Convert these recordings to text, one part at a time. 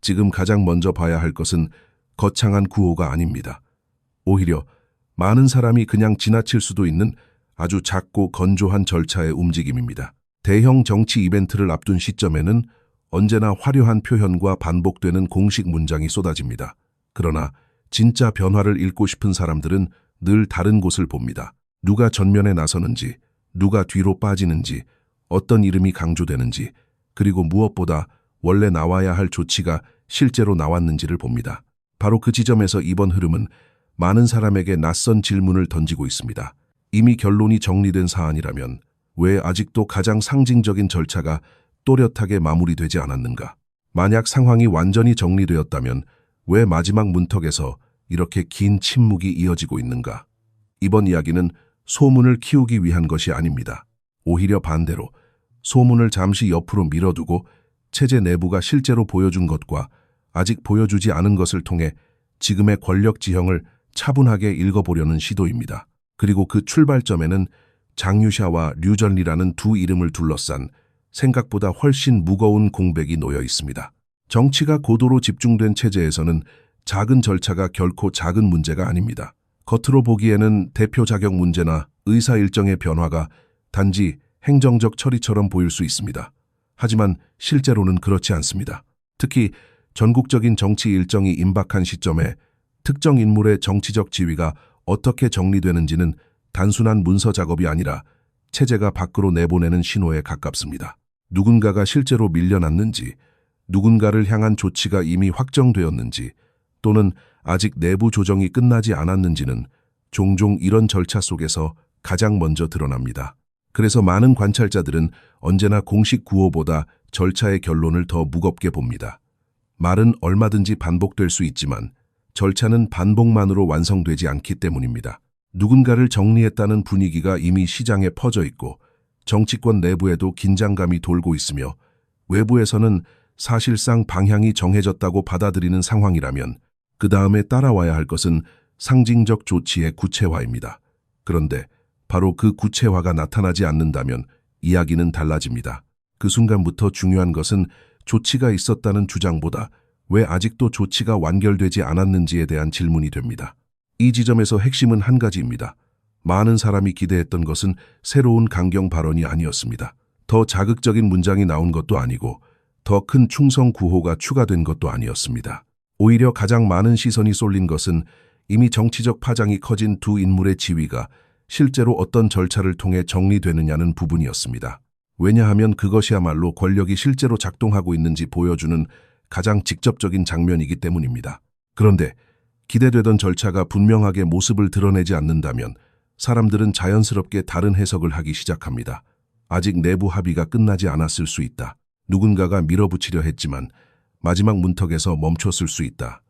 지금 가장 먼저 봐야 할 것은 거창한 구호가 아닙니다. 오히려 많은 사람이 그냥 지나칠 수도 있는 아주 작고 건조한 절차의 움직임입니다. 대형 정치 이벤트를 앞둔 시점에는 언제나 화려한 표현과 반복되는 공식 문장이 쏟아집니다. 그러나 진짜 변화를 읽고 싶은 사람들은 늘 다른 곳을 봅니다. 누가 전면에 나서는지, 누가 뒤로 빠지는지, 어떤 이름이 강조되는지, 그리고 무엇보다 원래 나와야 할 조치가 실제로 나왔는지를 봅니다. 바로 그 지점에서 이번 흐름은 많은 사람에게 낯선 질문을 던지고 있습니다. 이미 결론이 정리된 사안이라면 왜 아직도 가장 상징적인 절차가 또렷하게 마무리되지 않았는가? 만약 상황이 완전히 정리되었다면 왜 마지막 문턱에서 이렇게 긴 침묵이 이어지고 있는가? 이번 이야기는 소문을 키우기 위한 것이 아닙니다. 오히려 반대로 소문을 잠시 옆으로 밀어두고 체제 내부가 실제로 보여준 것과 아직 보여주지 않은 것을 통해 지금의 권력 지형을 차분하게 읽어보려는 시도입니다. 그리고 그 출발점에는 장유샤와 류전리라는 두 이름을 둘러싼 생각보다 훨씬 무거운 공백이 놓여 있습니다. 정치가 고도로 집중된 체제에서는 작은 절차가 결코 작은 문제가 아닙니다. 겉으로 보기에는 대표 자격 문제나 의사 일정의 변화가 단지 행정적 처리처럼 보일 수 있습니다. 하지만 실제로는 그렇지 않습니다. 특히 전국적인 정치 일정이 임박한 시점에 특정 인물의 정치적 지위가 어떻게 정리되는지는 단순한 문서 작업이 아니라 체제가 밖으로 내보내는 신호에 가깝습니다. 누군가가 실제로 밀려났는지, 누군가를 향한 조치가 이미 확정되었는지, 또는 아직 내부 조정이 끝나지 않았는지는 종종 이런 절차 속에서 가장 먼저 드러납니다. 그래서 많은 관찰자들은 언제나 공식 구호보다 절차의 결론을 더 무겁게 봅니다. 말은 얼마든지 반복될 수 있지만 절차는 반복만으로 완성되지 않기 때문입니다. 누군가를 정리했다는 분위기가 이미 시장에 퍼져 있고 정치권 내부에도 긴장감이 돌고 있으며 외부에서는 사실상 방향이 정해졌다고 받아들이는 상황이라면 그 다음에 따라와야 할 것은 상징적 조치의 구체화입니다. 그런데 바로 그 구체화가 나타나지 않는다면 이야기는 달라집니다. 그 순간부터 중요한 것은 조치가 있었다는 주장보다 왜 아직도 조치가 완결되지 않았는지에 대한 질문이 됩니다. 이 지점에서 핵심은 한 가지입니다. 많은 사람이 기대했던 것은 새로운 강경 발언이 아니었습니다. 더 자극적인 문장이 나온 것도 아니고 더 큰 충성 구호가 추가된 것도 아니었습니다. 오히려 가장 많은 시선이 쏠린 것은 이미 정치적 파장이 커진 두 인물의 지위가 실제로 어떤 절차를 통해 정리되느냐는 부분이었습니다. 왜냐하면 그것이야말로 권력이 실제로 작동하고 있는지 보여주는 가장 직접적인 장면이기 때문입니다. 그런데 기대되던 절차가 분명하게 모습을 드러내지 않는다면 사람들은 자연스럽게 다른 해석을 하기 시작합니다. 아직 내부 합의가 끝나지 않았을 수 있다. 누군가가 밀어붙이려 했지만 마지막 문턱에서 멈췄을 수 있다.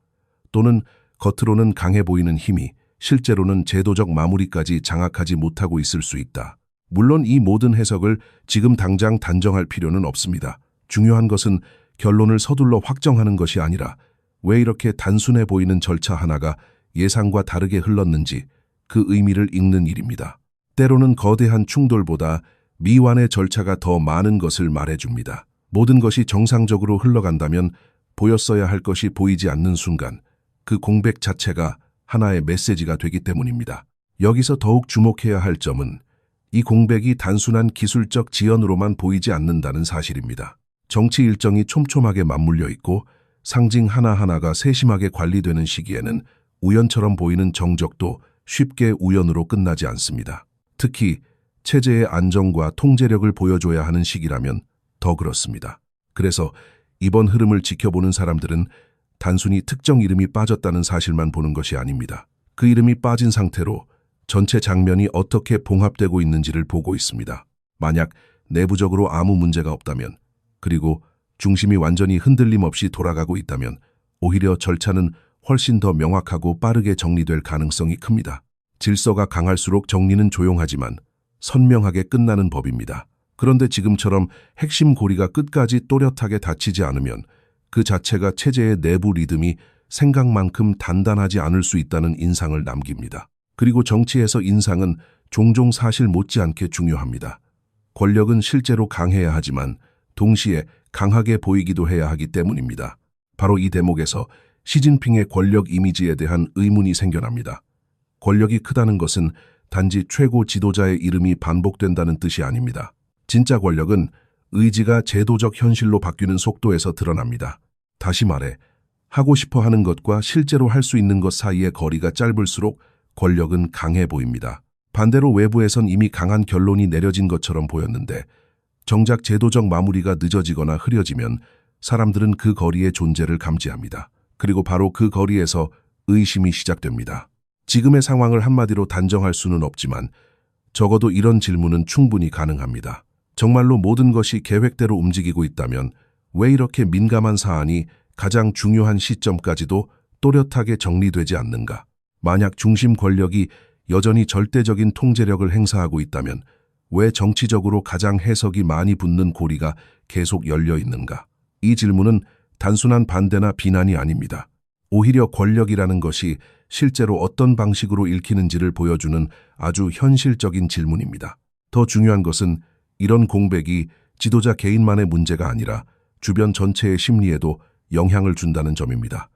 또는 겉으로는 강해 보이는 힘이 실제로는 제도적 마무리까지 장악하지 못하고 있을 수 있다. 물론 이 모든 해석을 지금 당장 단정할 필요는 없습니다. 중요한 것은 결론을 서둘러 확정하는 것이 아니라 왜 이렇게 단순해 보이는 절차 하나가 예상과 다르게 흘렀는지 그 의미를 읽는 일입니다. 때로는 거대한 충돌보다 미완의 절차가 더 많은 것을 말해줍니다. 모든 것이 정상적으로 흘러간다면 보였어야 할 것이 보이지 않는 순간 그 공백 자체가 하나의 메시지가 되기 때문입니다. 여기서 더욱 주목해야 할 점은 이 공백이 단순한 기술적 지연으로만 보이지 않는다는 사실입니다. 정치 일정이 촘촘하게 맞물려 있고 상징 하나하나가 세심하게 관리되는 시기에는 우연처럼 보이는 정적도 쉽게 우연으로 끝나지 않습니다. 특히 체제의 안정과 통제력을 보여줘야 하는 시기라면 더 그렇습니다. 그래서 이번 흐름을 지켜보는 사람들은 단순히 특정 이름이 빠졌다는 사실만 보는 것이 아닙니다. 그 이름이 빠진 상태로 전체 장면이 어떻게 봉합되고 있는지를 보고 있습니다. 만약 내부적으로 아무 문제가 없다면, 그리고 중심이 완전히 흔들림 없이 돌아가고 있다면 오히려 절차는 훨씬 더 명확하고 빠르게 정리될 가능성이 큽니다. 질서가 강할수록 정리는 조용하지만 선명하게 끝나는 법입니다. 그런데 지금처럼 핵심 고리가 끝까지 또렷하게 닫히지 않으면 그 자체가 체제의 내부 리듬이 생각만큼 단단하지 않을 수 있다는 인상을 남깁니다. 그리고 정치에서 인상은 종종 사실 못지않게 중요합니다. 권력은 실제로 강해야 하지만 동시에 강하게 보이기도 해야 하기 때문입니다. 바로 이 대목에서 시진핑의 권력 이미지에 대한 의문이 생겨납니다. 권력이 크다는 것은 단지 최고 지도자의 이름이 반복된다는 뜻이 아닙니다. 진짜 권력은 의지가 제도적 현실로 바뀌는 속도에서 드러납니다. 다시 말해, 하고 싶어 하는 것과 실제로 할 수 있는 것 사이의 거리가 짧을수록 권력은 강해 보입니다. 반대로 외부에선 이미 강한 결론이 내려진 것처럼 보였는데 정작 제도적 마무리가 늦어지거나 흐려지면 사람들은 그 거리의 존재를 감지합니다. 그리고 바로 그 거리에서 의심이 시작됩니다. 지금의 상황을 한마디로 단정할 수는 없지만 적어도 이런 질문은 충분히 가능합니다. 정말로 모든 것이 계획대로 움직이고 있다면 왜 이렇게 민감한 사안이 가장 중요한 시점까지도 또렷하게 정리되지 않는가? 만약 중심 권력이 여전히 절대적인 통제력을 행사하고 있다면 왜 정치적으로 가장 해석이 많이 붙는 고리가 계속 열려 있는가? 이 질문은 단순한 반대나 비난이 아닙니다. 오히려 권력이라는 것이 실제로 어떤 방식으로 읽히는지를 보여주는 아주 현실적인 질문입니다. 더 중요한 것은 이런 공백이 지도자 개인만의 문제가 아니라 주변 전체의 심리에도 영향을 준다는 점입니다.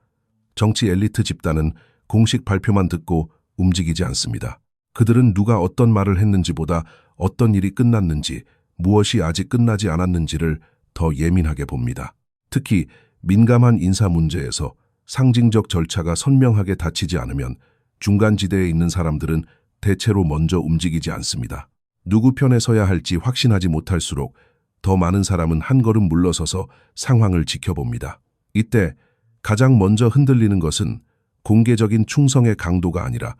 정치 엘리트 집단은 공식 발표만 듣고 움직이지 않습니다. 그들은 누가 어떤 말을 했는지보다 어떤 일이 끝났는지, 무엇이 아직 끝나지 않았는지를 더 예민하게 봅니다. 특히 민감한 인사 문제에서 상징적 절차가 선명하게 닫히지 않으면 중간지대에 있는 사람들은 대체로 먼저 움직이지 않습니다. 누구 편에 서야 할지 확신하지 못할수록 더 많은 사람은 한 걸음 물러서서 상황을 지켜봅니다. 이때 가장 먼저 흔들리는 것은 공개적인 충성의 강도가 아니라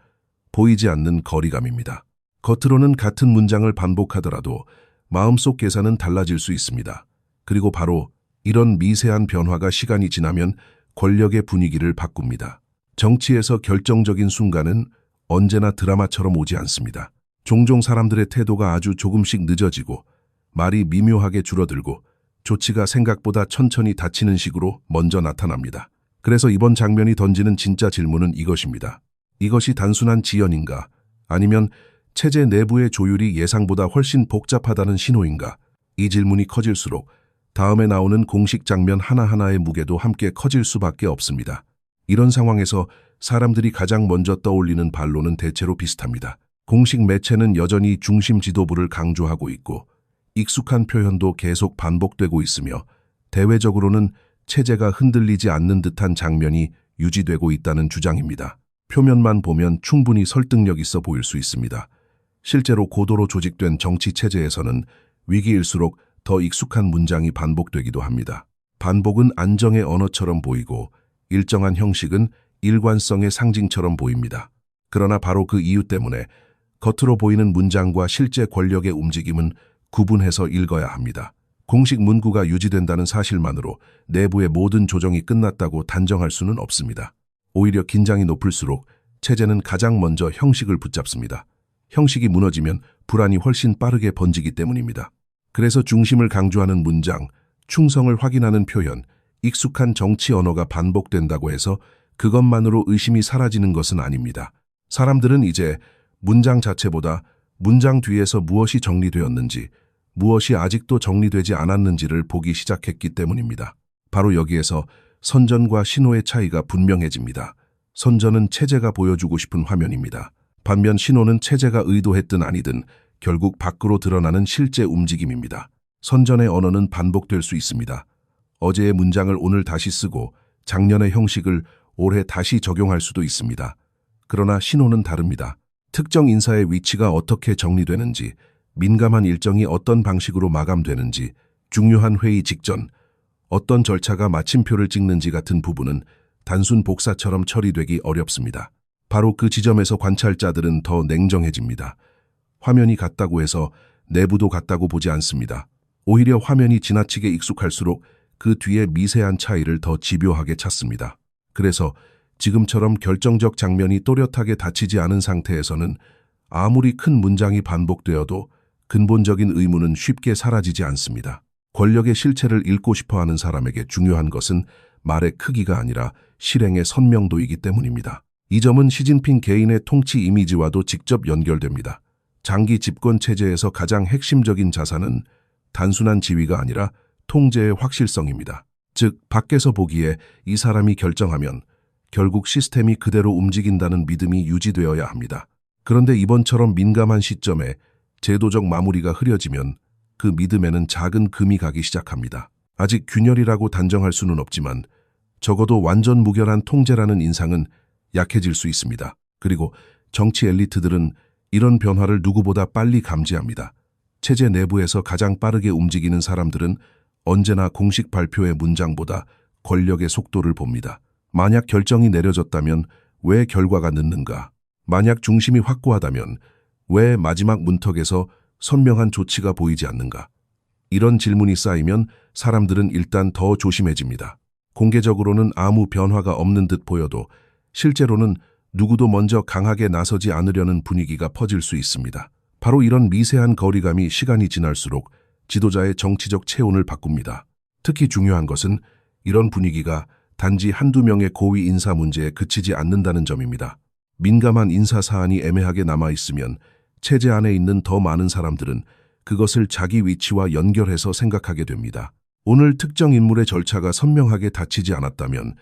보이지 않는 거리감입니다. 겉으로는 같은 문장을 반복하더라도 마음속 계산은 달라질 수 있습니다. 그리고 바로 이런 미세한 변화가 시간이 지나면 권력의 분위기를 바꿉니다. 정치에서 결정적인 순간은 언제나 드라마처럼 오지 않습니다. 종종 사람들의 태도가 아주 조금씩 늦어지고 말이 미묘하게 줄어들고 조치가 생각보다 천천히 닫히는 식으로 먼저 나타납니다. 그래서 이번 장면이 던지는 진짜 질문은 이것입니다. 이것이 단순한 지연인가? 아니면 체제 내부의 조율이 예상보다 훨씬 복잡하다는 신호인가? 이 질문이 커질수록 다음에 나오는 공식 장면 하나하나의 무게도 함께 커질 수밖에 없습니다. 이런 상황에서 사람들이 가장 먼저 떠올리는 반론은 대체로 비슷합니다. 공식 매체는 여전히 중심 지도부를 강조하고 있고 익숙한 표현도 계속 반복되고 있으며 대외적으로는 체제가 흔들리지 않는 듯한 장면이 유지되고 있다는 주장입니다. 표면만 보면 충분히 설득력 있어 보일 수 있습니다. 실제로 고도로 조직된 정치 체제에서는 위기일수록 더 익숙한 문장이 반복되기도 합니다. 반복은 안정의 언어처럼 보이고 일정한 형식은 일관성의 상징처럼 보입니다. 그러나 바로 그 이유 때문에 겉으로 보이는 문장과 실제 권력의 움직임은 구분해서 읽어야 합니다. 공식 문구가 유지된다는 사실만으로 내부의 모든 조정이 끝났다고 단정할 수는 없습니다. 오히려 긴장이 높을수록 체제는 가장 먼저 형식을 붙잡습니다. 형식이 무너지면 불안이 훨씬 빠르게 번지기 때문입니다. 그래서 중심을 강조하는 문장, 충성을 확인하는 표현, 익숙한 정치 언어가 반복된다고 해서 그것만으로 의심이 사라지는 것은 아닙니다. 사람들은 이제 문장 자체보다 문장 뒤에서 무엇이 정리되었는지, 무엇이 아직도 정리되지 않았는지를 보기 시작했기 때문입니다. 바로 여기에서 선전과 신호의 차이가 분명해집니다. 선전은 체제가 보여주고 싶은 화면입니다. 반면 신호는 체제가 의도했든 아니든 결국 밖으로 드러나는 실제 움직임입니다. 선전의 언어는 반복될 수 있습니다. 어제의 문장을 오늘 다시 쓰고 작년의 형식을 올해 다시 적용할 수도 있습니다. 그러나 신호는 다릅니다. 특정 인사의 위치가 어떻게 정리되는지, 민감한 일정이 어떤 방식으로 마감되는지, 중요한 회의 직전 어떤 절차가 마침표를 찍는지 같은 부분은 단순 복사처럼 처리되기 어렵습니다. 바로 그 지점에서 관찰자들은 더 냉정해집니다. 화면이 같다고 해서 내부도 같다고 보지 않습니다. 오히려 화면이 지나치게 익숙할수록 그 뒤에 미세한 차이를 더 집요하게 찾습니다. 그래서 지금처럼 결정적 장면이 또렷하게 닫히지 않은 상태에서는 아무리 큰 문장이 반복되어도 근본적인 의무는 쉽게 사라지지 않습니다. 권력의 실체를 읽고 싶어하는 사람에게 중요한 것은 말의 크기가 아니라 실행의 선명도이기 때문입니다. 이 점은 시진핑 개인의 통치 이미지와도 직접 연결됩니다. 장기 집권 체제에서 가장 핵심적인 자산은 단순한 지위가 아니라 통제의 확실성입니다. 즉, 밖에서 보기에 이 사람이 결정하면 결국 시스템이 그대로 움직인다는 믿음이 유지되어야 합니다. 그런데 이번처럼 민감한 시점에 제도적 마무리가 흐려지면 그 믿음에는 작은 금이 가기 시작합니다. 아직 균열이라고 단정할 수는 없지만 적어도 완전 무결한 통제라는 인상은 약해질 수 있습니다. 그리고 정치 엘리트들은 이런 변화를 누구보다 빨리 감지합니다. 체제 내부에서 가장 빠르게 움직이는 사람들은 언제나 공식 발표의 문장보다 권력의 속도를 봅니다. 만약 결정이 내려졌다면 왜 결과가 늦는가? 만약 중심이 확고하다면 왜 마지막 문턱에서 선명한 조치가 보이지 않는가? 이런 질문이 쌓이면 사람들은 일단 더 조심해집니다. 공개적으로는 아무 변화가 없는 듯 보여도 실제로는 누구도 먼저 강하게 나서지 않으려는 분위기가 퍼질 수 있습니다. 바로 이런 미세한 거리감이 시간이 지날수록 지도자의 정치적 체온을 바꿉니다. 특히 중요한 것은 이런 분위기가 단지 한두 명의 고위 인사 문제에 그치지 않는다는 점입니다. 민감한 인사 사안이 애매하게 남아있으면 체제 안에 있는 더 많은 사람들은 그것을 자기 위치와 연결해서 생각하게 됩니다. 오늘 특정 인물의 절차가 선명하게 닫히지 않았다면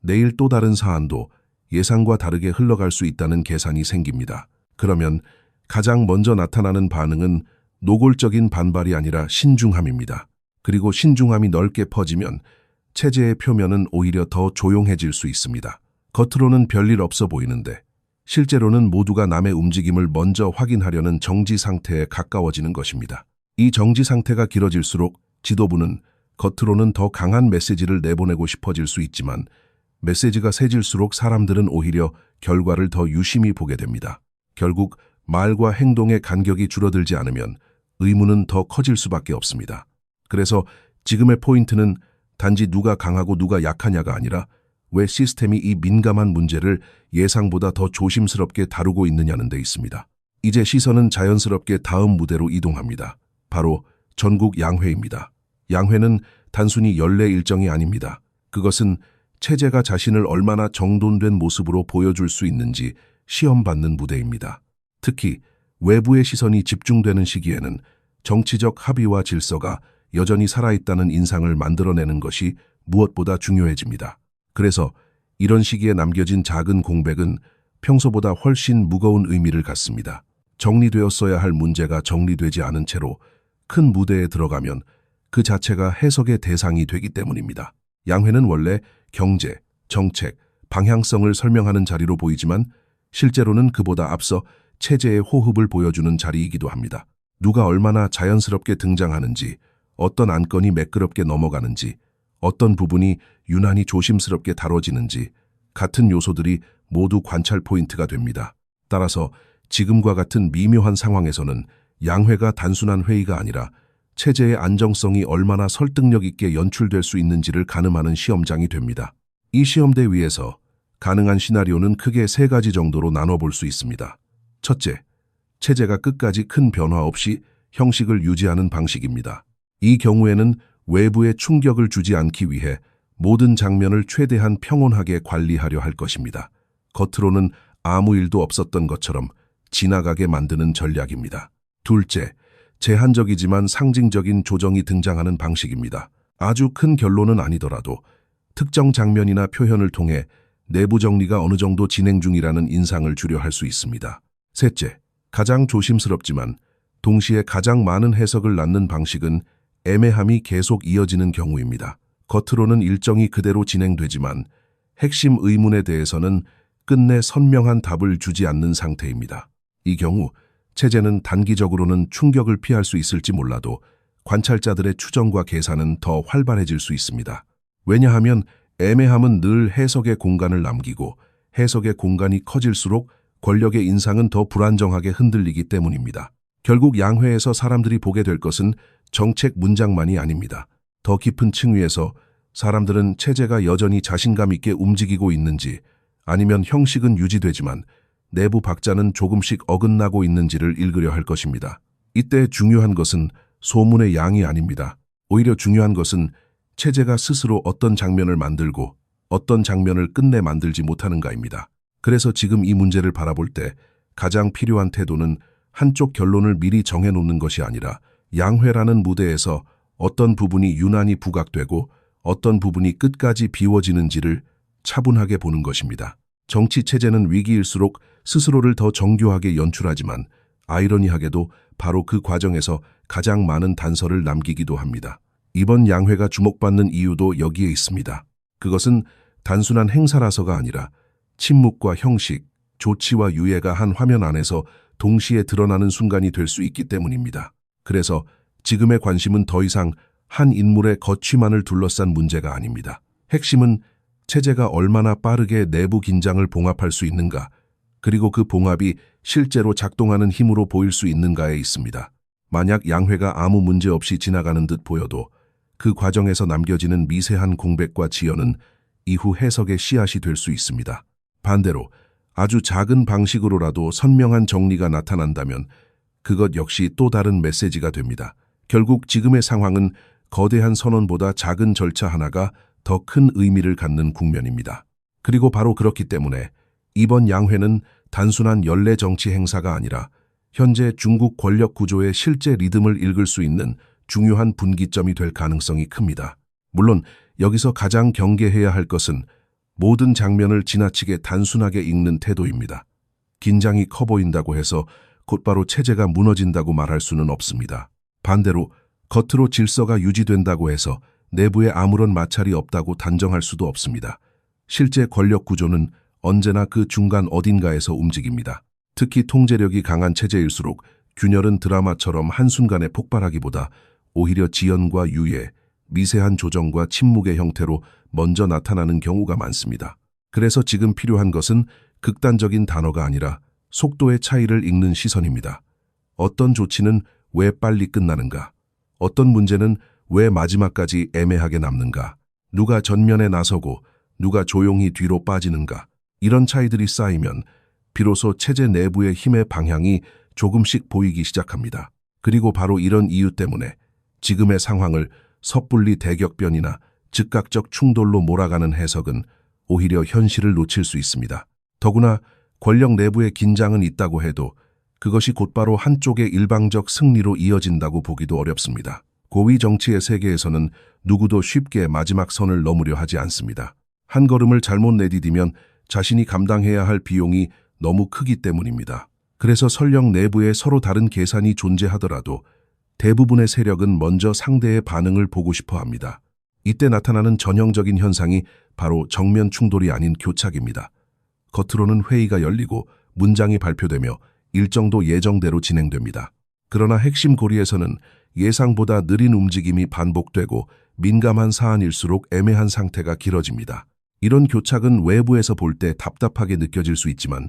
내일 또 다른 사안도 예상과 다르게 흘러갈 수 있다는 계산이 생깁니다. 그러면 가장 먼저 나타나는 반응은 노골적인 반발이 아니라 신중함입니다. 그리고 신중함이 넓게 퍼지면 체제의 표면은 오히려 더 조용해질 수 있습니다. 겉으로는 별일 없어 보이는데 실제로는 모두가 남의 움직임을 먼저 확인하려는 정지 상태에 가까워지는 것입니다. 이 정지 상태가 길어질수록 지도부는 겉으로는 더 강한 메시지를 내보내고 싶어질 수 있지만 메시지가 세질수록 사람들은 오히려 결과를 더 유심히 보게 됩니다. 결국 말과 행동의 간격이 줄어들지 않으면 의문은 더 커질 수밖에 없습니다. 그래서 지금의 포인트는 단지 누가 강하고 누가 약하냐가 아니라 왜 시스템이 이 민감한 문제를 예상보다 더 조심스럽게 다루고 있느냐는 데 있습니다. 이제 시선은 자연스럽게 다음 무대로 이동합니다. 바로 전국 양회입니다. 양회는 단순히 연례 일정이 아닙니다. 그것은 체제가 자신을 얼마나 정돈된 모습으로 보여줄 수 있는지 시험받는 무대입니다. 특히 외부의 시선이 집중되는 시기에는 정치적 합의와 질서가 여전히 살아있다는 인상을 만들어내는 것이 무엇보다 중요해집니다. 그래서 이런 시기에 남겨진 작은 공백은 평소보다 훨씬 무거운 의미를 갖습니다. 정리되었어야 할 문제가 정리되지 않은 채로 큰 무대에 들어가면 그 자체가 해석의 대상이 되기 때문입니다. 양회는 원래 경제, 정책, 방향성을 설명하는 자리로 보이지만 실제로는 그보다 앞서 체제의 호흡을 보여주는 자리이기도 합니다. 누가 얼마나 자연스럽게 등장하는지, 어떤 안건이 매끄럽게 넘어가는지, 어떤 부분이 유난히 조심스럽게 다뤄지는지 같은 요소들이 모두 관찰 포인트가 됩니다. 따라서 지금과 같은 미묘한 상황에서는 양회가 단순한 회의가 아니라 체제의 안정성이 얼마나 설득력 있게 연출될 수 있는지를 가늠하는 시험장이 됩니다. 이 시험대 위에서 가능한 시나리오는 크게 세 가지 정도로 나눠볼 수 있습니다. 첫째, 체제가 끝까지 큰 변화 없이 형식을 유지하는 방식입니다. 이 경우에는 외부에 충격을 주지 않기 위해 모든 장면을 최대한 평온하게 관리하려 할 것입니다. 겉으로는 아무 일도 없었던 것처럼 지나가게 만드는 전략입니다. 둘째, 제한적이지만 상징적인 조정이 등장하는 방식입니다. 아주 큰 결론은 아니더라도 특정 장면이나 표현을 통해 내부 정리가 어느 정도 진행 중이라는 인상을 주려 할 수 있습니다. 셋째, 가장 조심스럽지만 동시에 가장 많은 해석을 낳는 방식은 애매함이 계속 이어지는 경우입니다. 겉으로는 일정이 그대로 진행되지만 핵심 의문에 대해서는 끝내 선명한 답을 주지 않는 상태입니다. 이 경우 체제는 단기적으로는 충격을 피할 수 있을지 몰라도 관찰자들의 추정과 계산은 더 활발해질 수 있습니다. 왜냐하면 애매함은 늘 해석의 공간을 남기고 해석의 공간이 커질수록 권력의 인상은 더 불안정하게 흔들리기 때문입니다. 결국 양회에서 사람들이 보게 될 것은 정책 문장만이 아닙니다. 더 깊은 층위에서 사람들은 체제가 여전히 자신감 있게 움직이고 있는지 아니면 형식은 유지되지만 내부 박자는 조금씩 어긋나고 있는지를 읽으려 할 것입니다. 이때 중요한 것은 소문의 양이 아닙니다. 오히려 중요한 것은 체제가 스스로 어떤 장면을 만들고 어떤 장면을 끝내 만들지 못하는가입니다. 그래서 지금 이 문제를 바라볼 때 가장 필요한 태도는 한쪽 결론을 미리 정해놓는 것이 아니라 양회라는 무대에서 어떤 부분이 유난히 부각되고 어떤 부분이 끝까지 비워지는지를 차분하게 보는 것입니다. 정치 체제는 위기일수록 스스로를 더 정교하게 연출하지만 아이러니하게도 바로 그 과정에서 가장 많은 단서를 남기기도 합니다. 이번 양회가 주목받는 이유도 여기에 있습니다. 그것은 단순한 행사라서가 아니라 침묵과 형식, 조치와 유예가 한 화면 안에서 동시에 드러나는 순간이 될 수 있기 때문입니다. 그래서 지금의 관심은 더 이상 한 인물의 거취만을 둘러싼 문제가 아닙니다. 핵심은 체제가 얼마나 빠르게 내부 긴장을 봉합할 수 있는가, 그리고 그 봉합이 실제로 작동하는 힘으로 보일 수 있는가에 있습니다. 만약 양회가 아무 문제 없이 지나가는 듯 보여도 그 과정에서 남겨지는 미세한 공백과 지연은 이후 해석의 씨앗이 될 수 있습니다. 반대로 아주 작은 방식으로라도 선명한 정리가 나타난다면 그것 역시 또 다른 메시지가 됩니다. 결국 지금의 상황은 거대한 선언보다 작은 절차 하나가 더 큰 의미를 갖는 국면입니다. 그리고 바로 그렇기 때문에 이번 양회는 단순한 연례 정치 행사가 아니라 현재 중국 권력 구조의 실제 리듬을 읽을 수 있는 중요한 분기점이 될 가능성이 큽니다. 물론 여기서 가장 경계해야 할 것은 모든 장면을 지나치게 단순하게 읽는 태도입니다. 긴장이 커 보인다고 해서 곧바로 체제가 무너진다고 말할 수는 없습니다. 반대로 겉으로 질서가 유지된다고 해서 내부에 아무런 마찰이 없다고 단정할 수도 없습니다. 실제 권력 구조는 언제나 그 중간 어딘가에서 움직입니다. 특히 통제력이 강한 체제일수록 균열은 드라마처럼 한순간에 폭발하기보다 오히려 지연과 유예, 미세한 조정과 침묵의 형태로 먼저 나타나는 경우가 많습니다. 그래서 지금 필요한 것은 극단적인 단어가 아니라 속도의 차이를 읽는 시선입니다. 어떤 조치는 왜 빨리 끝나는가? 어떤 문제는 왜 마지막까지 애매하게 남는가? 누가 전면에 나서고 누가 조용히 뒤로 빠지는가? 이런 차이들이 쌓이면 비로소 체제 내부의 힘의 방향이 조금씩 보이기 시작합니다. 그리고 바로 이런 이유 때문에 지금의 상황을 섣불리 대격변이나 즉각적 충돌로 몰아가는 해석은 오히려 현실을 놓칠 수 있습니다. 더구나 권력 내부의 긴장은 있다고 해도 그것이 곧바로 한쪽의 일방적 승리로 이어진다고 보기도 어렵습니다. 고위 정치의 세계에서는 누구도 쉽게 마지막 선을 넘으려 하지 않습니다. 한 걸음을 잘못 내디디면 자신이 감당해야 할 비용이 너무 크기 때문입니다. 그래서 설령 내부에 서로 다른 계산이 존재하더라도 대부분의 세력은 먼저 상대의 반응을 보고 싶어 합니다. 이때 나타나는 전형적인 현상이 바로 정면 충돌이 아닌 교착입니다. 겉으로는 회의가 열리고 문장이 발표되며 일정도 예정대로 진행됩니다. 그러나 핵심 고리에서는 예상보다 느린 움직임이 반복되고 민감한 사안일수록 애매한 상태가 길어집니다. 이런 교착은 외부에서 볼 때 답답하게 느껴질 수 있지만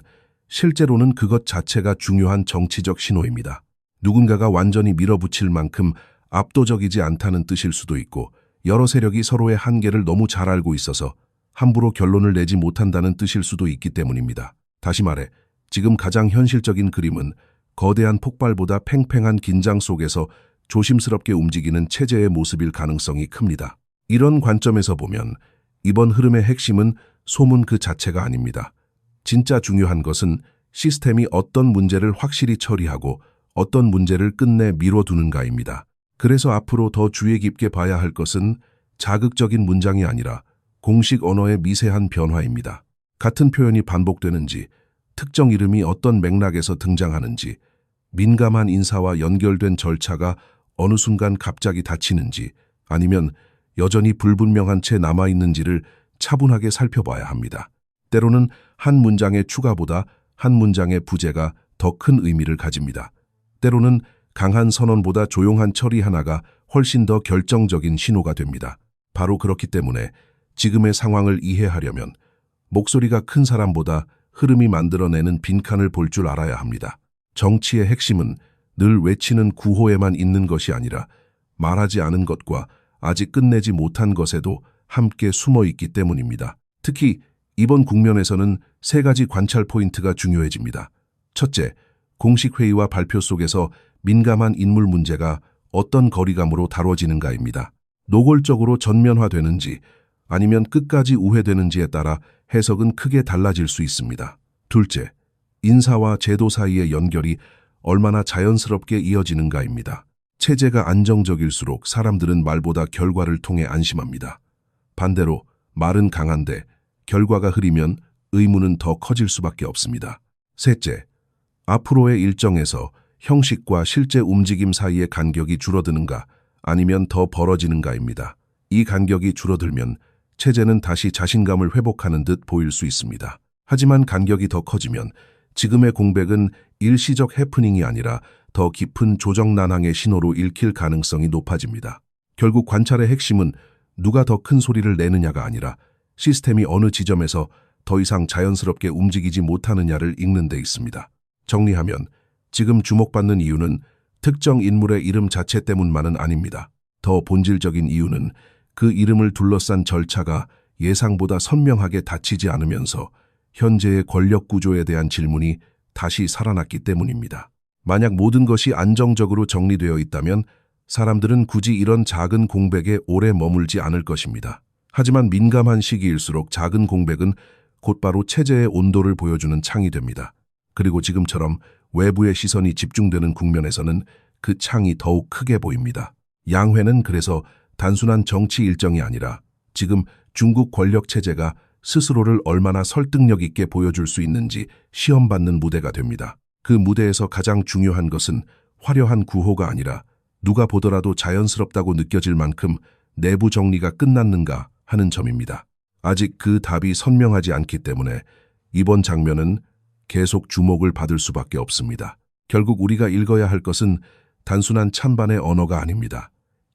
실제로는 그것 자체가 중요한 정치적 신호입니다. 누군가가 완전히 밀어붙일 만큼 압도적이지 않다는 뜻일 수도 있고 여러 세력이 서로의 한계를 너무 잘 알고 있어서 함부로 결론을 내지 못한다는 뜻일 수도 있기 때문입니다. 다시 말해 지금 가장 현실적인 그림은 거대한 폭발보다 팽팽한 긴장 속에서 조심스럽게 움직이는 체제의 모습일 가능성이 큽니다. 이런 관점에서 보면 이번 흐름의 핵심은 소문 그 자체가 아닙니다. 진짜 중요한 것은 시스템이 어떤 문제를 확실히 처리하고 어떤 문제를 끝내 미뤄두는가입니다. 그래서 앞으로 더 주의 깊게 봐야 할 것은 자극적인 문장이 아니라 공식 언어의 미세한 변화입니다. 같은 표현이 반복되는지, 특정 이름이 어떤 맥락에서 등장하는지, 민감한 인사와 연결된 절차가 어느 순간 갑자기 닫히는지, 아니면 여전히 불분명한 채 남아있는지를 차분하게 살펴봐야 합니다. 때로는 한 문장의 추가보다 한 문장의 부재가 더 큰 의미를 가집니다. 때로는 강한 선언보다 조용한 처리 하나가 훨씬 더 결정적인 신호가 됩니다. 바로 그렇기 때문에 지금의 상황을 이해하려면 목소리가 큰 사람보다 흐름이 만들어내는 빈칸을 볼 줄 알아야 합니다. 정치의 핵심은 늘 외치는 구호에만 있는 것이 아니라 말하지 않은 것과 아직 끝내지 못한 것에도 함께 숨어 있기 때문입니다. 특히 이번 국면에서는 세 가지 관찰 포인트가 중요해집니다. 첫째, 공식 회의와 발표 속에서 민감한 인물 문제가 어떤 거리감으로 다뤄지는가입니다. 노골적으로 전면화되는지 아니면 끝까지 우회되는지에 따라 해석은 크게 달라질 수 있습니다. 둘째, 인사와 제도 사이의 연결이 얼마나 자연스럽게 이어지는가입니다. 체제가 안정적일수록 사람들은 말보다 결과를 통해 안심합니다. 반대로 말은 강한데 결과가 흐리면 의문은 더 커질 수밖에 없습니다. 셋째, 앞으로의 일정에서 형식과 실제 움직임 사이의 간격이 줄어드는가 아니면 더 벌어지는가입니다. 이 간격이 줄어들면 체제는 다시 자신감을 회복하는 듯 보일 수 있습니다. 하지만 간격이 더 커지면 지금의 공백은 일시적 해프닝이 아니라 더 깊은 조정 난항의 신호로 읽힐 가능성이 높아집니다. 결국 관찰의 핵심은 누가 더 큰 소리를 내느냐가 아니라 시스템이 어느 지점에서 더 이상 자연스럽게 움직이지 못하느냐를 읽는 데 있습니다. 정리하면 지금 주목받는 이유는 특정 인물의 이름 자체 때문만은 아닙니다. 더 본질적인 이유는 그 이름을 둘러싼 절차가 예상보다 선명하게 닫히지 않으면서 현재의 권력 구조에 대한 질문이 다시 살아났기 때문입니다. 만약 모든 것이 안정적으로 정리되어 있다면 사람들은 굳이 이런 작은 공백에 오래 머물지 않을 것입니다. 하지만 민감한 시기일수록 작은 공백은 곧바로 체제의 온도를 보여주는 창이 됩니다. 그리고 지금처럼 외부의 시선이 집중되는 국면에서는 그 창이 더욱 크게 보입니다. 양회는 그래서 단순한 정치 일정이 아니라 지금 중국 권력 체제가 스스로를 얼마나 설득력 있게 보여줄 수 있는지 시험받는 무대가 됩니다. 그 무대에서 가장 중요한 것은 화려한 구호가 아니라 누가 보더라도 자연스럽다고 느껴질 만큼 내부 정리가 끝났는가 하는 점입니다. 아직 그 답이 선명하지 않기 때문에 이번 장면은 계속 주목을 받을 수밖에 없습니다. 결국 우리가 읽어야 할 것은 단순한 찬반의 언어가 아닙니다.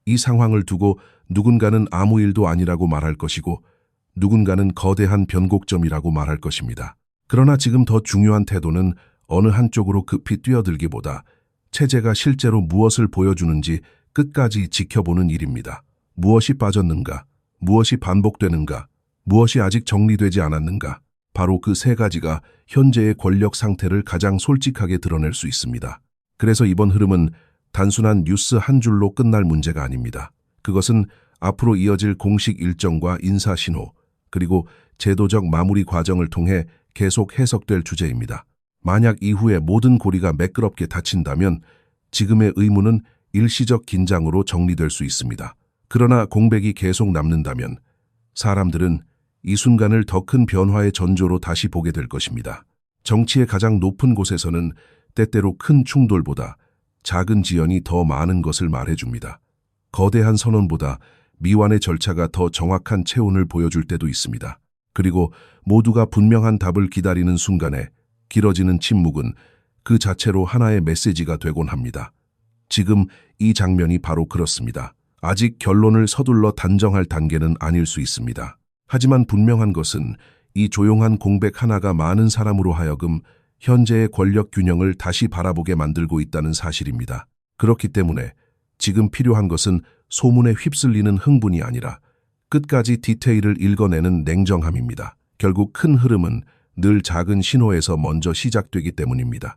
이 상황을 두고 누군가는 아무 일도 아니라고 말할 것이고 누군가는 거대한 변곡점이라고 말할 것입니다. 그러나 지금 더 중요한 태도는 어느 한쪽으로 급히 뛰어들기보다 체제가 실제로 무엇을 보여주는지 끝까지 지켜보는 일입니다. 무엇이 빠졌는가? 무엇이 반복되는가? 무엇이 아직 정리되지 않았는가? 바로 그 세 가지가 현재의 권력 상태를 가장 솔직하게 드러낼 수 있습니다. 그래서 이번 흐름은 단순한 뉴스 한 줄로 끝날 문제가 아닙니다. 그것은 앞으로 이어질 공식 일정과 인사 신호, 그리고 제도적 마무리 과정을 통해 계속 해석될 주제입니다. 만약 이후에 모든 고리가 매끄럽게 닫힌다면 지금의 의문은 일시적 긴장으로 정리될 수 있습니다. 그러나 공백이 계속 남는다면 사람들은 이 순간을 더 큰 변화의 전조로 다시 보게 될 것입니다. 정치의 가장 높은 곳에서는 때때로 큰 충돌보다 작은 지연이 더 많은 것을 말해줍니다. 거대한 선언보다 미완의 절차가 더 정확한 체온을 보여줄 때도 있습니다. 그리고 모두가 분명한 답을 기다리는 순간에 길어지는 침묵은 그 자체로 하나의 메시지가 되곤 합니다. 지금 이 장면이 바로 그렇습니다. 아직 결론을 서둘러 단정할 단계는 아닐 수 있습니다. 하지만 분명한 것은 이 조용한 공백 하나가 많은 사람으로 하여금 현재의 권력 균형을 다시 바라보게 만들고 있다는 사실입니다. 그렇기 때문에 지금 필요한 것은 소문에 휩쓸리는 흥분이 아니라 끝까지 디테일을 읽어내는 냉정함입니다. 결국 큰 흐름은 늘 작은 신호에서 먼저 시작되기 때문입니다.